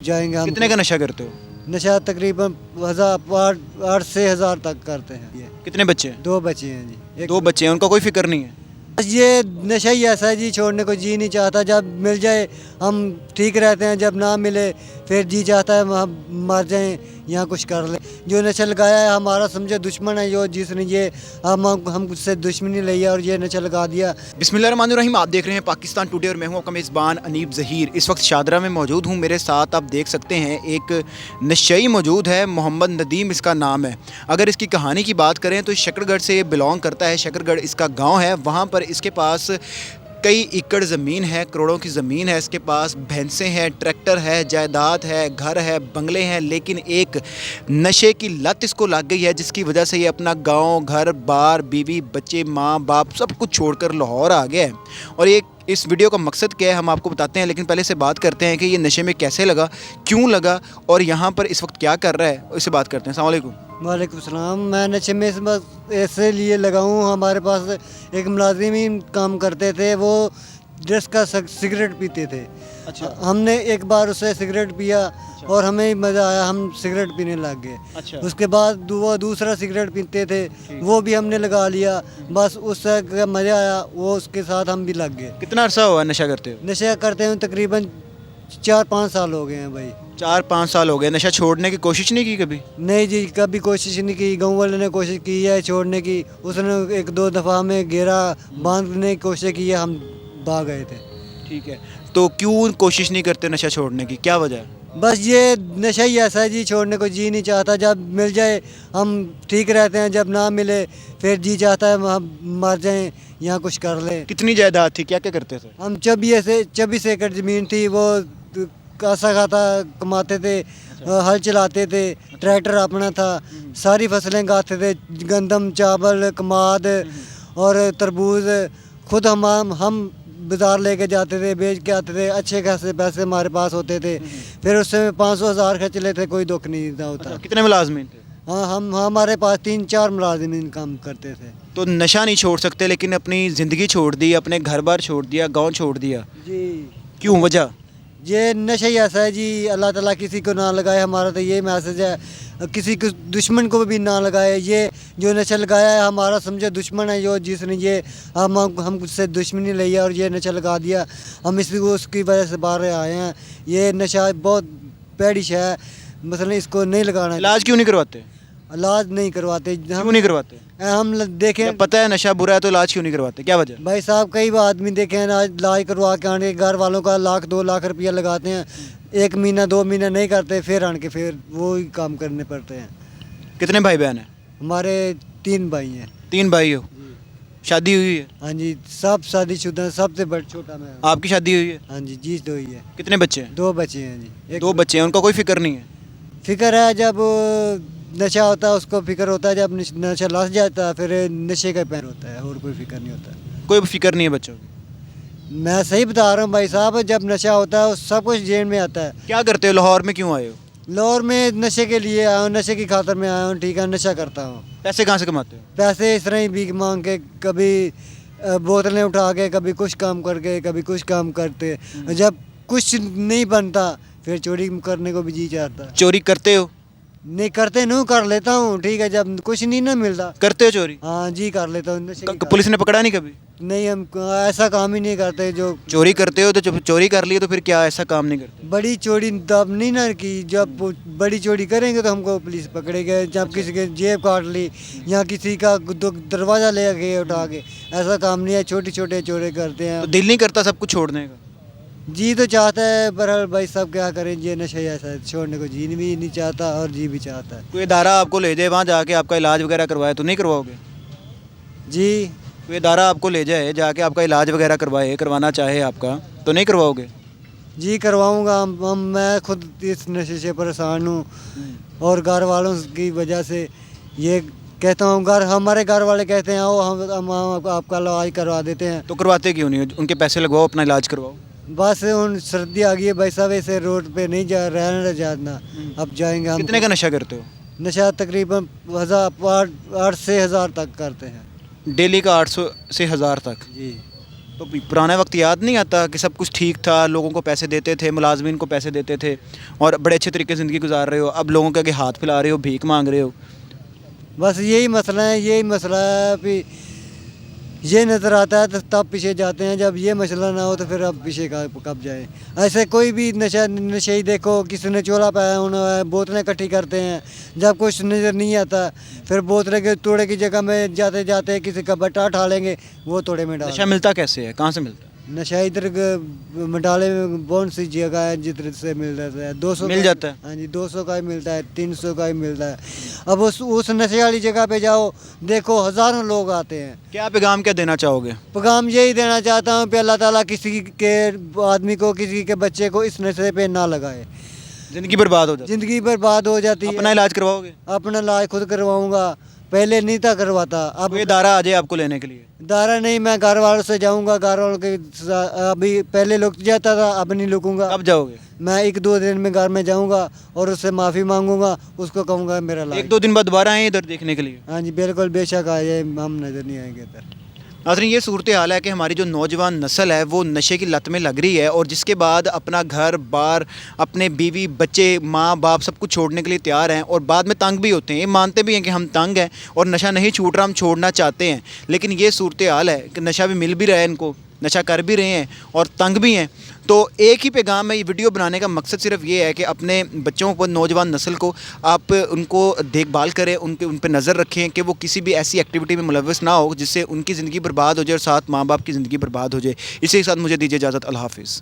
जाएंगे हम। कितने का नशा करते हो? नशा तकरीबन 8 से 1000 तक करते हैं। ये कितने बच्चे हैं? 2 बच्चे हैं जी। दो बच्चे हैं, उनका कोई फिक्र नहीं है? बस ये नशा ही ऐसा है जी, छोड़ने को जी नहीं चाहता। जब मिल जाए हम ठीक रहते हैं, जब ना मिले फिर जी चाहता है हम मर जाएं या कुछ कर लें। जो नशा लगाया है हमारा समझे दुश्मन है, जो जिसने ये हम उससे दुश्मनी ली है और ये नशा लगा दिया। बिस्मिल्लाहिर्रहमानिर्रहीम, आप देख रहे हैं पाकिस्तान टुडे और मैं हूं आपका मेज़बान अनीब ज़हीर। इस वक्त शादरा में मौजूद हूं। मेरे साथ आप देख सकते हैं एक नशई मौजूद है, मोहम्मद नदीम इसका नाम है। अगर इसकी कहानी की बात करें तो शकरगढ़ से ये बिलोंग करता है। शकरगढ़ इसका गाँव है। वहाँ पर इसके पास कई एकड़ ज़मीन है, करोड़ों की ज़मीन है। इसके पास भैंसें हैं, ट्रैक्टर है, जायदाद है, घर है, बंगले हैं। लेकिन एक नशे की लत इसको लग गई है, जिसकी वजह से ये अपना गांव, घर बार, बीवी, बच्चे, माँ बाप सब कुछ छोड़कर लाहौर आ गया है। और ये इस वीडियो का मकसद क्या है हम आपको बताते हैं, लेकिन पहले से बात करते हैं कि ये नशे में कैसे लगा, क्यों लगा और यहाँ पर इस वक्त क्या कर रहा है, इससे बात करते हैं। अस्सलाम वालेकुम। वालेकुम सलाम। मैं नशे में ऐसे लिए लगा हूँ, हमारे पास एक मुलाजिम ही काम करते थे, वो ड्रग्स का सिगरेट पीते थे। अच्छा। हमने एक बार उससे सिगरेट पिया और हमें मज़ा आया, हम सिगरेट पीने लग गए। अच्छा। उसके बाद वो दूसरा सिगरेट पीते थे, वो भी हमने लगा लिया। बस उससे मज़ा आया, वो उसके साथ हम भी लग गए। कितना अरसा हुआ नशा करते हो? नशा करते हुए तकरीबन 4-5 साल हो गए हैं भाई। 4-5 साल हो गए। नशा छोड़ने की कोशिश नहीं की कभी? नहीं जी, कभी कोशिश नहीं की। गाँव वाले ने कोशिश की है छोड़ने की, उसने 1-2 दफ़ा हमें घेरा, बांधने की कोशिश की है, हम भाग गए थे। ठीक है, तो क्यों कोशिश नहीं करते नशा छोड़ने की, क्या वजह है? बस ये नशा ही ऐसा है जी, छोड़ने को जी नहीं चाहता। जब मिल जाए हम ठीक रहते हैं, जब ना मिले फिर जी चाहता है हम मर जाएं या कुछ कर लें। कितनी जायदाद थी, क्या क्या करते थे? हम 24 एकड़ ज़मीन थी, वो कासा खाता कमाते थे, हल चलाते थे, ट्रैक्टर अपना था, सारी फसलें गाते थे, गंदम, चावल, कमाद और तरबूज। खुद हम बाज़ार लेके जाते थे, बेच के आते थे, अच्छे खासे पैसे हमारे पास होते थे। फिर उससे 500,000 खर्च लेते, कोई दुख नहीं था होता। कितने मुलाजमीन थे? हाँ, हमारे पास 3-4 मुलाजिमीन काम करते थे। तो नशा नहीं छोड़ सकते, लेकिन अपनी ज़िंदगी छोड़ दी, अपने घर बार छोड़ दिया, गांव छोड़ दिया, जी, क्यों, वजह? ये नशा ही ऐसा है जी, अल्लाह ताला किसी को ना लगाए, हमारा तो ये मैसेज है। किसी को दुश्मन को भी ना लगाए। ये जो नशा लगाया है हमारा समझे दुश्मन है, जो जिसने ये हम उससे दुश्मनी ली है और ये नशा लगा दिया। हम उसकी वजह से बाहर आए हैं। ये नशा बहुत पैड़ी है, मतलब इसको नहीं लगाना। इलाज क्यों नहीं करवाते? इलाज नहीं करवाते क्यों नहीं करवाते? हम देखें, जब पता है नशा बुरा है तो इलाज क्यों नहीं करवाते, क्या वजह? भाई साहब कई आदमी देखे हैं ना, इलाज करवा के आने घर वालों का 1-2 लाख रुपया लगाते हैं, 1 महीना 2 महीना नहीं करते, फिर आन के फिर वो ही काम करने पड़ते हैं। कितने भाई बहन हैं? हमारे 3 भाई हैं। 3 भाई हो? शादी हुई है? हाँ जी, सब शादीशुदा हैं, सबसे बड़ा छोटा मैं हूँ। आपकी शादी हुई है? हाँ जी, जी 2 ही है। कितने बच्चे हैं? 2 बच्चे हैं जी। 2 बच्चे हैं, उनका कोई फिक्र नहीं है? फिक्र है, जब नशा होता है उसको फिक्र होता है, जब नशा लग जाता है फिर नशे का पैर होता है, और कोई फिक्र नहीं होता। कोई फिक्र नहीं है बच्चों की? मैं सही बता रहा हूँ भाई साहब, जब नशा होता है सब कुछ जेल में आता है। क्या करते हो, लाहौर में क्यों आए हो? लाहौर में नशे के लिए आया हूँ, नशे की खातर में आया हूँ। ठीक है, नशा करता हूँ। पैसे कहाँ से कमाते हो? पैसे इस तरह ही भीख मांग के, कभी बोतलें उठा के, कभी कुछ काम करके, कभी कुछ काम करते। जब कुछ नहीं बनता फिर चोरी करने को भी जी चाहता। चोरी करते हो? नहीं करते, नहीं कर लेता हूँ। ठीक है, जब कुछ नहीं ना मिलता। करते हो चोरी? हाँ जी, कर लेता हूँ। नशे की पुलिस ने पकड़ा नहीं कभी? नहीं, हम ऐसा काम ही नहीं करते। जो चोरी करते हो तो जब चोरी कर ली तो फिर क्या ऐसा काम नहीं करते? बड़ी चोरी तब नहीं ना की, जब बड़ी चोरी करेंगे तो हमको पुलिस पकड़ेगा। जब किसी के जेब काट ली या किसी का दरवाज़ा ले गए उठा के, ऐसा काम नहीं है। छोटे छोटे चोरी करते हैं। तो दिल नहीं करता सब कुछ छोड़ने का? जी तो चाहता है, पर भाई सब क्या करें, ये नशा ऐसा है, छोड़ने को जी भी नहीं चाहता और जी भी चाहता है। कोई इदारा आपको ले जाए, वहाँ जाके आपका इलाज वगैरह करवाए तो नहीं करवाओगे? जी, कोई इदारा आपको ले जाए, जाके आपका इलाज वगैरह करवाना चाहे आपका, तो नहीं करवाओगे? जी करवाऊँगा। मैं खुद इस नशे से परेशान हूँ और घर वालों की वजह से ये कहता हूँ। हमारे घर वाले कहते हैं आओ हम आपका इलाज करवा देते हैं। तो करवाते क्यों नहीं? उनके पैसे लगवाओ, अपना इलाज करवाओ। बस उन सर्दी आ गई है भाई साहब, ऐसे रोड पे नहीं जा रहना जाना। अब जाएंगे हम। कितने का नशा करते हो? नशा तकरीबन 8 से 1000 तक करते हैं डेली का 800 से 1000 तक? जी। تو پرانا وقت یاد نہیں آتا کہ سب کچھ ٹھیک تھا, لوگوں کو پیسے دیتے تھے, ملازمین کو پیسے دیتے تھے اور بڑے اچھے طریقے سے زندگی گزار رہے ہو, اب لوگوں کے آگے ہاتھ پھیلا رہے ہو, بھیک مانگ رہے ہو. بس یہی مسئلہ ہے, یہی مسئلہ ہے. ابھی یہ نظر آتا ہے تو تب پیچھے جاتے ہیں, جب یہ مسئلہ نہ ہو تو پھر اب پیچھے کب جائیں. ایسے کوئی بھی نشئی دیکھو, کسی نے چولا پایا ہونا ہے, بوتلیں اکٹھی کرتے ہیں, جب کچھ نظر نہیں آتا پھر بوتلیں کے توڑے کی جگہ میں جاتے جاتے کسی کا بٹا اٹھا لیں گے, وہ توڑے میں ڈال. نشہ ملتا کیسے ہے, کہاں سے ملتا ہے؟ نشہ ادھر مڈالے میں بہت سی جگہ ہے جدھر سے مل جاتا ہے. 200 مل جاتا ہے. ہاں جی, 200 کا ہی ملتا ہے, 300 کا ہی ملتا ہے. اب اس نشے والی جگہ پہ جاؤ, دیکھو ہزاروں لوگ آتے ہیں. کیا پیغام کیا دینا چاہو گے؟ پیغام یہی دینا چاہتا ہوں کہ اللہ تعالیٰ کسی کے آدمی کو, کسی کے بچے کو اس نشے پہ نہ لگائے. زندگی برباد ہو جاتی زندگی برباد ہو جاتی ہے. اپنا علاج کرواؤ گے؟ اپنا علاج خود کرواؤں گا, پہلے نہیں تھا کرواتا. اب کوئی ادارہ آ جائے آپ کو لینے کے لیے؟ دارا نہیں, میں گھر والوں سے جاؤں گا, گھر والوں کے ابھی پہلے لک جاتا تھا, اب نہیں لکوں گا. کب جاؤ گے؟ میں 1-2 دن میں گھر میں جاؤں گا اور اس سے معافی مانگوں گا, اس کو کہوں گا میرا علاج. 1-2 دن بعد دوبارہ آئیں ادھر دیکھنے کے لیے؟ ہاں جی بالکل, بے شک آئے, ہم نظر نہیں آئیں گے ادھر. ناظرین, یہ صورتحال ہے کہ ہماری جو نوجوان نسل ہے وہ نشے کی لت میں لگ رہی ہے, اور جس کے بعد اپنا گھر بار, اپنے بیوی بچے, ماں باپ سب کچھ چھوڑنے کے لیے تیار ہیں, اور بعد میں تنگ بھی ہوتے ہیں. یہ مانتے بھی ہیں کہ ہم تنگ ہیں اور نشہ نہیں چھوٹ رہا, ہم چھوڑنا چاہتے ہیں, لیکن یہ صورتحال ہے کہ نشہ بھی مل بھی رہا ہے, ان کو نشہ کر بھی رہے ہیں اور تنگ بھی ہیں. تو ایک ہی پیغام ہے, یہ ویڈیو بنانے کا مقصد صرف یہ ہے کہ اپنے بچوں کو, نوجوان نسل کو آپ ان کو دیکھ بھال کریں, ان پہ نظر رکھیں کہ وہ کسی بھی ایسی ایکٹیویٹی میں ملوث نہ ہو جس سے ان کی زندگی برباد ہو جائے اور ساتھ ماں باپ کی زندگی برباد ہو جائے. اسی کے ساتھ مجھے دیجیے اجازت. اللہ حافظ.